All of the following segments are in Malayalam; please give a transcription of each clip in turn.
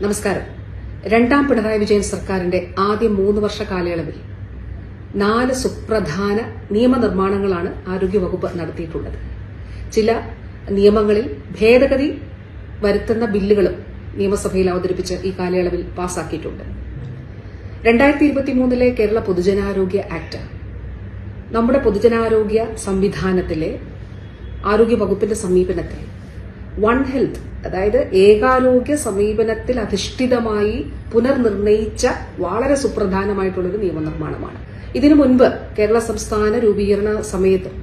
നമസ്കാരം. രണ്ടാം പിണറായി വിജയൻ സർക്കാരിന്റെ ആദ്യ 3 വർഷ കാലയളവിൽ 4 സുപ്രധാന നിയമനിർമ്മാണങ്ങളാണ് ആരോഗ്യവകുപ്പ് നടത്തിയിട്ടുള്ളത്. ചില നിയമങ്ങളിൽ ഭേദഗതി വരുത്തുന്ന ബില്ലുകളും നിയമസഭയിൽ അവതരിപ്പിച്ച് ഈ കാലയളവിൽ പാസാക്കിയിട്ടുണ്ട്. 2023 കേരള പൊതുജനാരോഗ്യ ആക്ട് നമ്മുടെ പൊതുജനാരോഗ്യ സംവിധാനത്തിലെ ആരോഗ്യവകുപ്പിന്റെ സമീപനത്തിൽ വൺ ഹെൽത്ത്, അതായത് ഏകാരോഗ്യ സമീപനത്തിൽ അധിഷ്ഠിതമായി പുനർനിർണയിച്ച വളരെ സുപ്രധാനമായിട്ടുള്ളൊരു നിയമനിർമ്മാണമാണ്. ഇതിനു മുൻപ് കേരള സംസ്ഥാന രൂപീകരണ സമയത്തും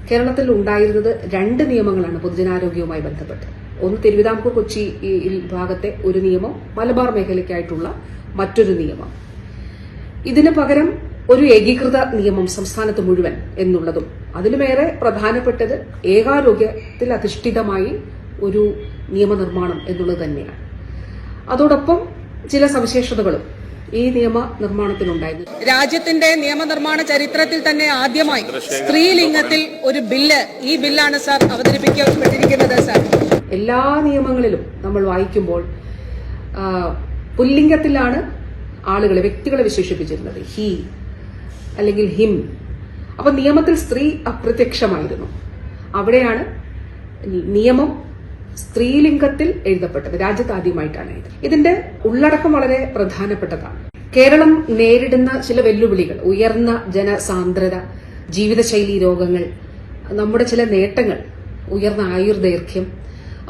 കേരളത്തിൽ ഉണ്ടായിരുന്നത് 2 നിയമങ്ങളാണ് പൊതുജനാരോഗ്യവുമായി ബന്ധപ്പെട്ട്. ഒന്ന് തിരുവിതാംകൂർ കൊച്ചി ഭാഗത്തെ ഒരു നിയമം, മലബാർ മേഖലയ്ക്കായിട്ടുള്ള മറ്റൊരു നിയമം. ഇതിന് പകരം ഒരു ഏകീകൃത നിയമം സംസ്ഥാനത്ത് മുഴുവൻ എന്നുള്ളതും അതിലുമേറെ പ്രധാനപ്പെട്ടത് ഏകാരോഗ്യത്തിൽ അധിഷ്ഠിതമായി ഒരു നിയമനിർമ്മാണം എന്നുള്ളത് തന്നെയാണ്. അതോടൊപ്പം ചില സവിശേഷതകളും ഈ നിയമനിർമ്മാണത്തിനുണ്ടായിരുന്നു. രാജ്യത്തിന്റെ നിയമനിർമ്മാണ ചരിത്രത്തിൽ തന്നെ ആദ്യമായി സ്ത്രീലിംഗത്തിൽ ഒരു ബില്ല്, ഈ ബില്ലാണ് സാർ അവതരിപ്പിക്കപ്പെട്ടിരിക്കുന്നത്. സാർ, എല്ലാ നിയമങ്ങളിലും നമ്മൾ വായിക്കുമ്പോൾ പുല്ലിംഗത്തിലാണ് ആളുകളെ, വ്യക്തികളെ വിശേഷിപ്പിച്ചിരുന്നത്, ഹി അല്ലെങ്കിൽ ഹിം. അപ്പൊ നിയമത്തിൽ സ്ത്രീ അപ്രത്യക്ഷമായിരുന്നു. അവിടെയാണ് നിയമം സ്ത്രീലിംഗത്തിൽ എഴുതപ്പെട്ടത്. രാജ്യത്ത് ആദ്യമായിട്ടാണ് ഇത്. ഇതിന്റെ ഉള്ളടക്കം വളരെ പ്രധാനപ്പെട്ടതാണ്. കേരളം നേരിടുന്ന ചില വെല്ലുവിളികൾ, ഉയർന്ന ജനസാന്ദ്രത, ജീവിതശൈലി രോഗങ്ങൾ, നമ്മുടെ ചില നേട്ടങ്ങൾ, ഉയർന്ന ആയുർദൈർഘ്യം,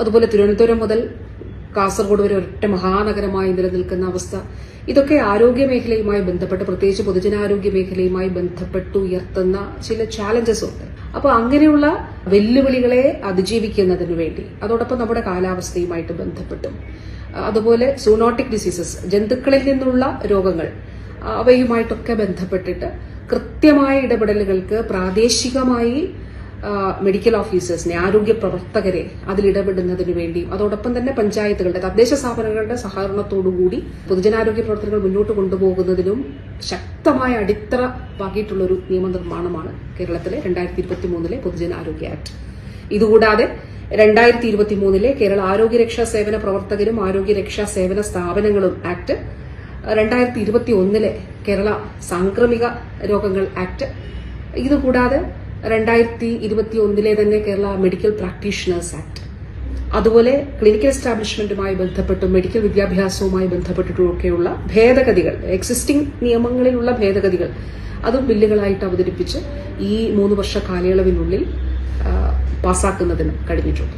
അതുപോലെ തിരുവനന്തപുരം മുതൽ കാസർഗോഡ് വരെ ഒരൊറ്റ മഹാനഗരമായി നിലനിൽക്കുന്ന അവസ്ഥ, ഇതൊക്കെ ആരോഗ്യ മേഖലയുമായി ബന്ധപ്പെട്ട്, പ്രത്യേകിച്ച് പൊതുജനാരോഗ്യ മേഖലയുമായി ബന്ധപ്പെട്ട് ഉയർത്തുന്ന ചില ചാലഞ്ചസ് ഉണ്ട്. അപ്പോൾ അങ്ങനെയുള്ള വെല്ലുവിളികളെ അതിജീവിക്കുന്നതിന് വേണ്ടി, അതോടൊപ്പം നമ്മുടെ കാലാവസ്ഥയുമായിട്ട് ബന്ധപ്പെട്ടും, അതുപോലെ സൂനോട്ടിക് ഡിസീസസ്, ജന്തുക്കളിൽ നിന്നുള്ള രോഗങ്ങൾ, അവയുമായിട്ടൊക്കെ ബന്ധപ്പെട്ടിട്ട് കൃത്യമായ ഇടപെടലുകൾക്ക് പ്രാദേശികമായി മെഡിക്കൽ ഓഫീസേഴ്സിനെ, ആരോഗ്യ പ്രവർത്തകരെ അതിലിടപെടുന്നതിനു വേണ്ടിയും, അതോടൊപ്പം തന്നെ പഞ്ചായത്തുകളുടെ, തദ്ദേശ സ്ഥാപനങ്ങളുടെ സഹകരണത്തോടുകൂടി പൊതുജനാരോഗ്യ പ്രവർത്തനങ്ങൾ മുന്നോട്ട് കൊണ്ടുപോകുന്നതിനും ശക്തമായ അടിത്തറ പാകിയിട്ടുള്ളൊരു നിയമനിർമ്മാണമാണ് കേരളത്തിലെ 2023 പൊതുജനാരോഗ്യ ആക്ട്. ഇതുകൂടാതെ 2023 കേരള ആരോഗ്യരക്ഷാ സേവന പ്രവർത്തകരും ആരോഗ്യരക്ഷാ സേവന സ്ഥാപനങ്ങളും ആക്ട്, 2021 കേരള സാംക്രമിക രോഗങ്ങൾ ആക്ട്, ഇതുകൂടാതെ 2021 തന്നെ കേരള മെഡിക്കൽ പ്രാക്ടീഷണേഴ്സ് ആക്ട്, അതുപോലെ ക്ലിനിക്കൽ എസ്റ്റാബ്ലിഷ്മെന്റുമായി ബന്ധപ്പെട്ടും മെഡിക്കൽ വിദ്യാഭ്യാസവുമായി ബന്ധപ്പെട്ടിട്ടുമൊക്കെയുള്ള ഭേദഗതികൾ, എക്സിസ്റ്റിംഗ് നിയമങ്ങളിലുള്ള ഭേദഗതികൾ, അതും ബില്ലുകളായിട്ട് അവതരിപ്പിച്ച് ഈ 3 വർഷ കാലയളവിനുള്ളിൽ പാസാക്കുന്നതിന് കഴിഞ്ഞിട്ടുണ്ട്.